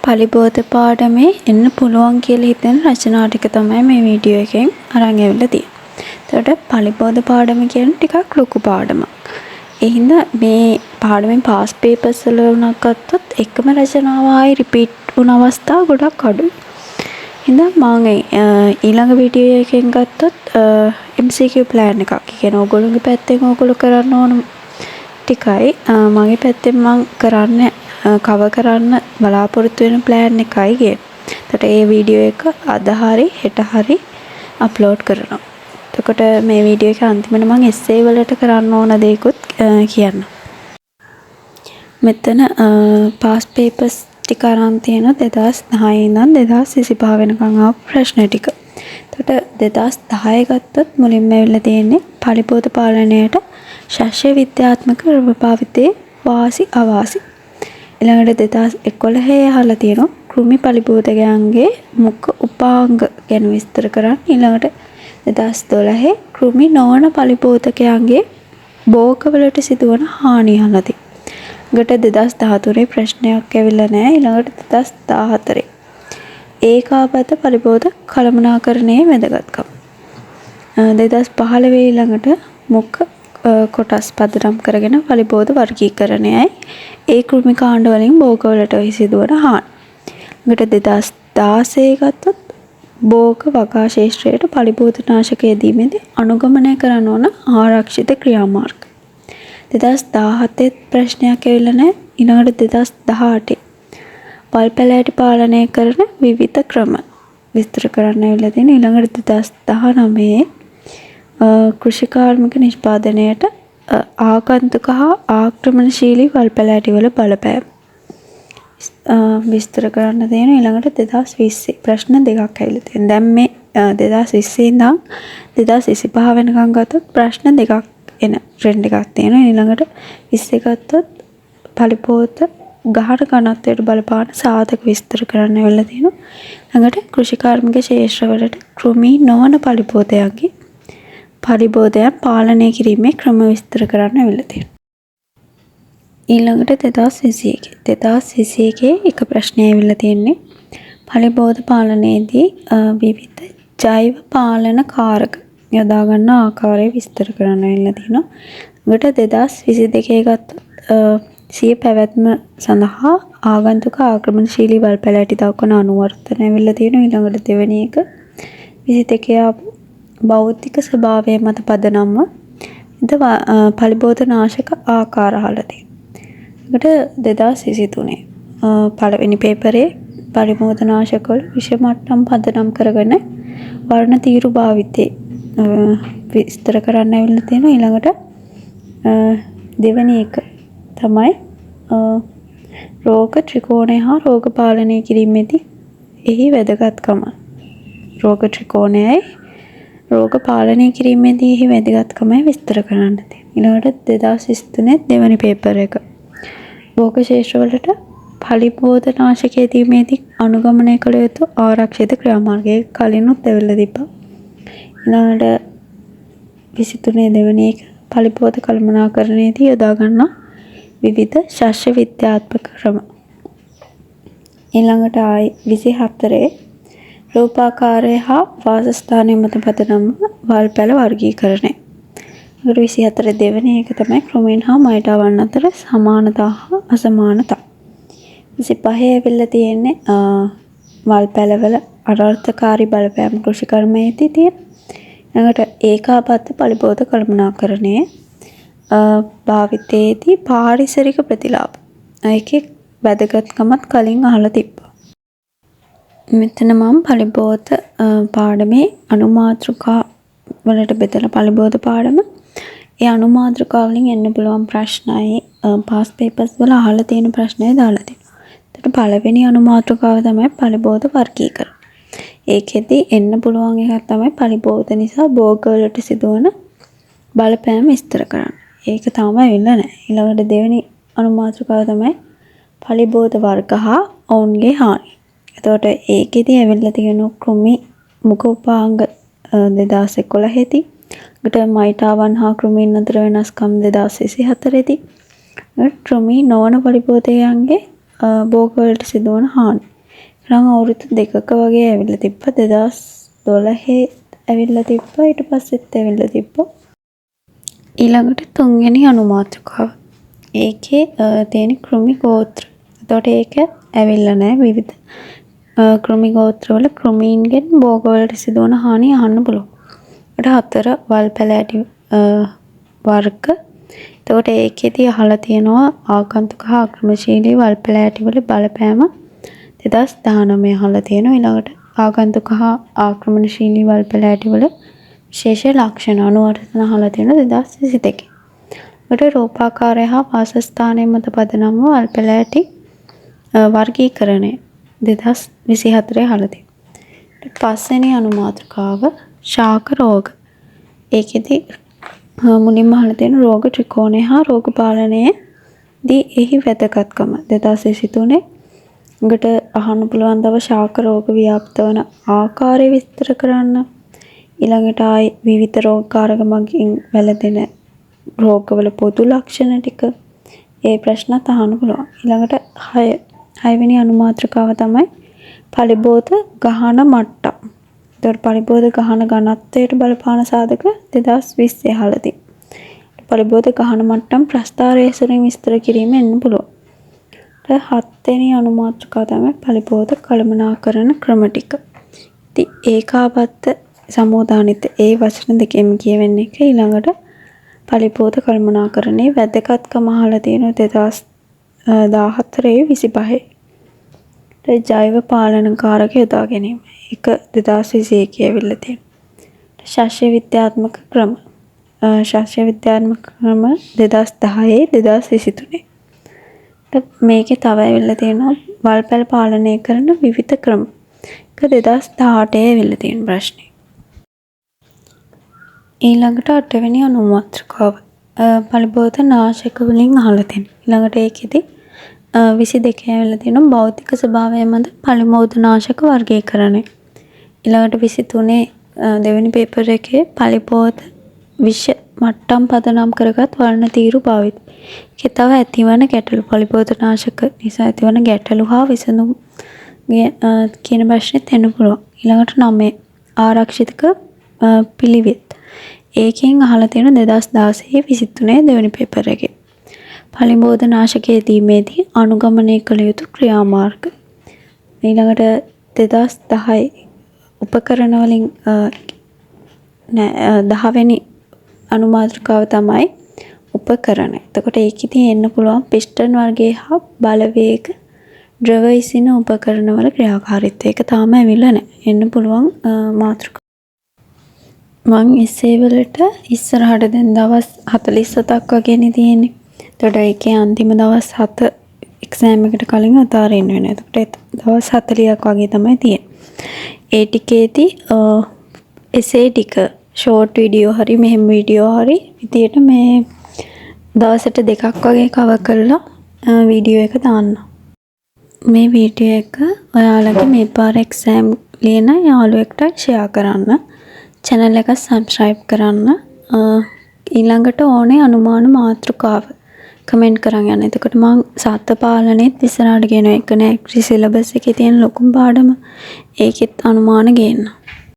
පලිබෝධ පාඩමේ එන්න පුළුවන් කියලා හිතෙන රචනා ටික තමයි මේ වීඩියෝ එකෙන් අරන් ඇවිල්ලා තියෙන්නේ. එතකොට පලිබෝධ පාඩම කියන්නේ ටිකක් ලොකු පාඩමක්. ඒ හින්දා මේ පාඩමෙන් පාස් පේපර්ස් වල වුණක් ගත්තොත් එකම රචනාව ආයි රිපීට් වුණ අවස්ථා ගොඩක් අඩුයි. හින්දා මම ඊළඟ වීඩියෝ එකෙන් ගත්තොත් MCQ plan එකක්. ඒ කියන්නේ ඕගොල්ලෝගේ පැත්තෙන් ඕගොල්ලෝ කරන්න ඕන ටිකයි මගේ පැත්තෙන් මම කරන්නේ කවර් කරන්න බලාපොරොත්තු වෙන plan එකයි ගියේ. එතකොට ඒ වීඩියෝ එක අද හරි හෙට හරි අප්ලෝඩ් කරනවා. එතකොට මේ වීඩියෝ එක අන්තිමට මම essay වලට කරන්න ඕන දේකුත් කියන්න. මෙතන past papers ටික අරන් තියෙනවා 2010 ඉඳන් 2025 වෙනකන් ආපු ප්‍රශ්න ටික. එතකොට 2010 ගත්තොත් මුලින්ම ඇවිල්ලා තියෙන්නේ පලිබෝධ පාලනයට ශාස්ත්‍රීය විද්‍යාත්මක ප්‍රභාවිතයේ වාසි අවාසි. ඊළඟට 2011 අහලා තියෙනවා කෘමි පලිබෝධකයන්ගේ මුඛ උපාංග ගැන විස්තර කරන්න. ඊළඟට 2012 කෘමි නොවන පලිබෝධකයන්ගේ භෝගවලට සිදුවන හානි අහලා තියෙනවා. ඊළඟට 2013 ප්‍රශ්නයක් ඇවිල්ලා නැහැ. ඊළඟට 2014 ඒකාබද්ධ පලිබෝධ කළමනාකරණයේ වැදගත්කම. 2015 ඊළඟට මුඛ කොටස් පදනම් කරගෙන පලිබෝධ වර්ගීකරණයයි ඒ කෘමි කාණ්ඩ වලින් භෝගවලට සිදුවන හානි. ඊට 2016 ගත්තොත් භෝග වගා ශේෂ්ත්‍රයට පලිබෝධ නාශක යෙදීමේදී අනුගමනය කරන ඕන ආරක්ෂිත ක්‍රියාමාර්ග. 2017 ප්‍රශ්නයක් ඇවිල්ලා නැහැ. ඊළඟට 2018 වල් පැලෑටි පාලනය කරන විවිධ ක්‍රම විස්තර කරන්න ඇවිල්ලා තියෙන. ඊළඟට 2019 කෘෂිකාර්මික නිෂ්පාදනයට ආගන්තුක හා ආක්‍රමණශීලී වල් පැලෑටි වල බලපෑම විස්තර කරන්න තියෙන. ඊළඟට 2020 ප්‍රශ්න දෙකක් ඇවිල්ලා තියෙනවා. දැන් මේ 2020 ඉඳන් 2025 වෙනකන් ගත්තොත් ප්‍රශ්න දෙකක් එන ට්‍රෙන්ඩ් එකක් තියෙනවා. ඊළඟට 20 ගත්තොත් පලිබෝධ ගහන ඝනත්වයට බලපාන සාධක විස්තර කරන්න ඇවිල්ලා තියෙනවා. ඊළඟට කෘෂිකාර්මික ක්ෂේත්‍රවලට කෘමි නොවන පලිබෝධයන්ගේ පලිබෝධයන් පාලනය කිරීමේ ක්‍රම විස්තර කරන්න ඇවිල්ලා තියෙනවා. ඊළඟට 2021 එක ප්‍රශ්නයක් ඇවිල්ලා තියෙන්නේ පලිබෝධ පාලනයේදී විවිධ ජෛව පාලන කාරක යොදා ගන්න ආකාරය විස්තර කරන්න ඇවිල්ලා තියෙනවා. ඊළඟට 2022 ගත්තොත් සිය පැවැත්ම සඳහා ආගන්තුක ආක්‍රමණශීලී වල් පැලෑටි දක්වන අනුවර්තන ඇවිල්ලා තියෙනවා. ඊළඟට දෙවෙනි එක 22 ආපු භෞතික ස්වභාවය මත පදනම්ව පලිබෝධ නාශක ආකාර අහලා තියෙනවා. ඊට 2023 පළවෙනි පේපරේ පලිබෝධ නාශකවල විෂ මට්ටම් පදනම් කරගෙන වර්ණ තීරු භාවිතේ විස්තර කරන්න ඇවිල්ලා තියෙනවා. ඊළඟට දෙවෙනි එක තමයි රෝග ත්‍රිකෝණය හා රෝග පාලනය කිරීමේදී එහි වැදගත්කම. රෝග ත්‍රිකෝණයයි රෝග පාලනය කිරීමේදී එහි වැදගත්කමයි විස්තර කරන්න තියෙනවා. ඊළඟට 2023 දෙවැනි පේපර් එක භෝග ශේෂ්ත්‍රවලට පලිබෝධ නාශක යෙදීමේදී අනුගමනය කළ යුතු ආරක්ෂිත ක්‍රියාමාර්ගයේ කලිනුත් ඇවිල්ලා තිබ්බා. ඊළඟට 23 දෙවැනි එක පලිබෝධ කළමනාකරණයේදී යොදා ගන්නා විවිධ ශාස්ත්‍රීය විද්‍යාත්මක ක්‍රම. ඊළඟට 24 රූපාකාරය හා වාසස්ථානය මත පදනම්ව වල් පැල වර්ගීකරණය. 24 දෙවෙනි එක තමයි ක්‍රමීන් හා මයිටාවන් අතර සමානතා හා අසමානතා. 25 ඇවිල්ලා තියෙන්නේ වල් පැලවල අනර්ථකාරී බලපෑම් කෘෂිකර්මයේදී තියෙන. ඊළඟට ඒකාබද්ධ පලිබෝධ කළමනාකරණයේ භාවිතයේදී පාරිසරික ප්‍රතිලාභ. ඒකේ වැදගත්කමත් කලින් අහලා තිබ්බා. මෙතන මම පලිබෝධ පාඩමේ අනුමාතෘකා වලට බෙදලා පලිබෝධ පාඩම ඒ අනුමාතෘකා වලින් එන්න පුළුවන් ප්‍රශ්නයි පාස් පේපර්ස් වල අහලා තියෙන ප්‍රශ්නය දාලා තියෙනවා. එතකොට පළවෙනි අනුමාතෘකාව තමයි පලිබෝධ වර්ගීකරණ. ඒකෙදි එන්න පුළුවන් එකක් තමයි පලිබෝධ නිසා භෝගවලට සිදුවන බලපෑම විස්තර කරන්න. ඒක තාම ඇවිල්ලා නැහැ. ඊළඟට දෙවෙනි අනුමාතෘකාව තමයි පලිබෝධ වර්ග හා ඔවුන්ගේ හානි. එතකොට ඒකෙදි ඇවිල්ලා තියෙන කෘමි මුඛ උපාංග 2011 දී ඊට මයිටාවන් හා කෘමීන් අතර වෙනස්කම් 2024 දී කෘමි නොවන පලිබෝධයන්ගේ භෝගවලට සිදුවන හානි නම් අවුරුදු 2ක වගේ ඇවිල්ලා තිබ්බා. 2012 ඇවිල්ලා තිබ්බා. ඊට පස්සෙත් ඇවිල්ලා තිබ්බා. ඊළඟට තුන්වෙනි අනුමාත්‍රකාව. ඒකේ තියෙන කෘමි ගෝත්‍ර. එතකොට ඒක ඇවිල්ලා නැහැ. විවිධ කෘමි ගෝත්‍රවල කෘමීන්ගෙන් භෝගවලට සිදුවන හානිය අහන්න පුළුවන්. ඒකට 4 වල් පැලෑටි වර්ග. එතකොට ඒකෙදී අහලා තියෙනවා ආගන්තුක හා ආක්‍රමණශීලී වල් පැලෑටි වල බලපෑම 2019 අහලා තියෙනවා. ඊළඟට ආගන්තුක හා ආක්‍රමණශීලී වල් පැලෑටි වල විශේෂ ලක්ෂණ 98 අහලා තියෙනවා 2022. ඒකට රූපාකාරය හා වාසස්ථානයේ මත පදනම් වූ වල් පැලෑටි වර්ගීකරණය 2024 අහලා තියෙනවා. පස්වෙනි අනුමාත්‍රකාව ශාක රෝග. ඒකෙදි මුලින්ම අහලා තියෙන රෝග ත්‍රිකෝණය හා රෝග පාලනයේදී එහි වැදගත්කම 2023 උගට අහන්න පුළුවන් දව ශාක රෝග ව්‍යාප්ත වන ආකාරය විස්තර කරන්න. ඊළඟට ආයි විවිධ රෝගකාරක මගින් වැළඳෙන රෝගවල පොදු ලක්ෂණ ටික ඒ ප්‍රශ්නත් අහන්න පුළුවන්. ඊළඟට 6වෙනි අනුමාත්‍රකාව තමයි පලිබෝධ ගහන මට්ටම්. ඒතකොට පලිබෝධ ගහන ඝනත්වයට බලපාන සාධක 2020 අහලා තියෙනවා. පලිබෝධ ගහන මට්ටම් ප්‍රස්ථාරයසරින් විස්තර කිරීම එන්න පුළුවන්. 7වෙනි අනුමාත්‍රකාව තමයි පලිබෝධ කළමනාකරණ ක්‍රම ටික. ඉතින් ඒකාබද්ධ සමෝදානිත ඒ වචන දෙකෙන් කියවෙන්නේ එක. ඊළඟට පලිබෝධ කළමනාකරණේ වැදගත්කම අහලා තියෙනවා 2014 25. ජෛව පාලන කාරක යොදා ගැනීම. ඒක 2021 ඇවිල්ලා තියෙනවා. ශාස්ත්‍ර විද්‍යාත්මක ක්‍රම. ශාස්ත්‍ර විද්‍යාත්මක ක්‍රම 2010 2023. මේකේ තව ඇවිල්ලා තියෙනවා වල්පැල පාලනය කරන විවිධ ක්‍රම. ඒක 2018 ඇවිල්ලා තියෙන ප්‍රශ්නේ. ඊළඟට 8වෙනි අනුමාත්‍රකාව. පලිබෝධ නාශක වලින් අහලා තියෙනවා. ඊළඟට ඒකෙදි 22 ඇවිල්ලා තියෙනවා භෞතික ස්වභාවය මත පලිබෝධ නාශක වර්ගීකරණය. ඊළඟට 23 දෙවෙනි පේපර් එකේ පලිබෝධ විෂ මට්ටම් පදනම් කරගත් වර්ණ තීරු භාවිත. ඒකේ තව ඇතිවන ගැටලු පලිබෝධ නාශක නිසා ඇතිවන ගැටලු හා විසඳුම් කියන ප්‍රශ්නෙත් එන්න පුළුවන්. ඊළඟට 9 ආරක්ෂිතක පිළිවෙත්. ඒකෙන් අහලා තියෙන 2016 23 දෙවෙනි පේපර් එකේ. පලිබෝධ නාශකයේ දීමේදී අනුගමනය කළ යුතු ක්‍රියාමාර්ග. ඊළඟට 2010 උපකරණ වලින් 10වෙනි අනුමාත්‍රකාව තමයි උපකරණ. එතකොට ඒකෙදී එන්න පුළුවන් පිස්ටන් වර්ගයේ හා බලවේග ද්‍රව ඉසින උපකරණ වල ක්‍රියාකාරීත්වය. ඒක තාම ඇවිල්ලා නැහැ. එන්න පුළුවන් මාතෘකාව. මං එසේ වලට ඉස්සරහට දැන් දවස් 47ක් වගේනේ තියෙන්නේ. එතකොට ඒකේ අන්තිම දවස් 7 එක්සෑම් එකට කලින් අතාරින්න වෙනවා. එතකොට දවස් 40ක් වගේ තමයි තියෙන්නේ. ඒ ටිකේදී එසේ ටික ෂෝට් වීඩියෝ හරි මෙහෙම වීඩියෝ හරි විදියට මේ දවසට 2ක් වගේ කවර් කරලා වීඩියෝ එක දාන්න. මේ වීඩියෝ එක ඔයාලගේ මේ පාර එක්සෑම් ලියන යාළුවෙක්ට ෂෙයා කරන්න. channel එක subscribe කරන්න. ඊළඟට ඕනේ අනුමාන මාතෘකාව කමෙන්ට් කරන් යන්න. එතකොට මම සත්ත්ව පාලනයේත් ඉස්සරහට ගෙනවා. ඒක නෑ සිලබස් එකේ තියෙන ලොකුම පාඩම. ඒකෙත් අනුමාන ගේන්න.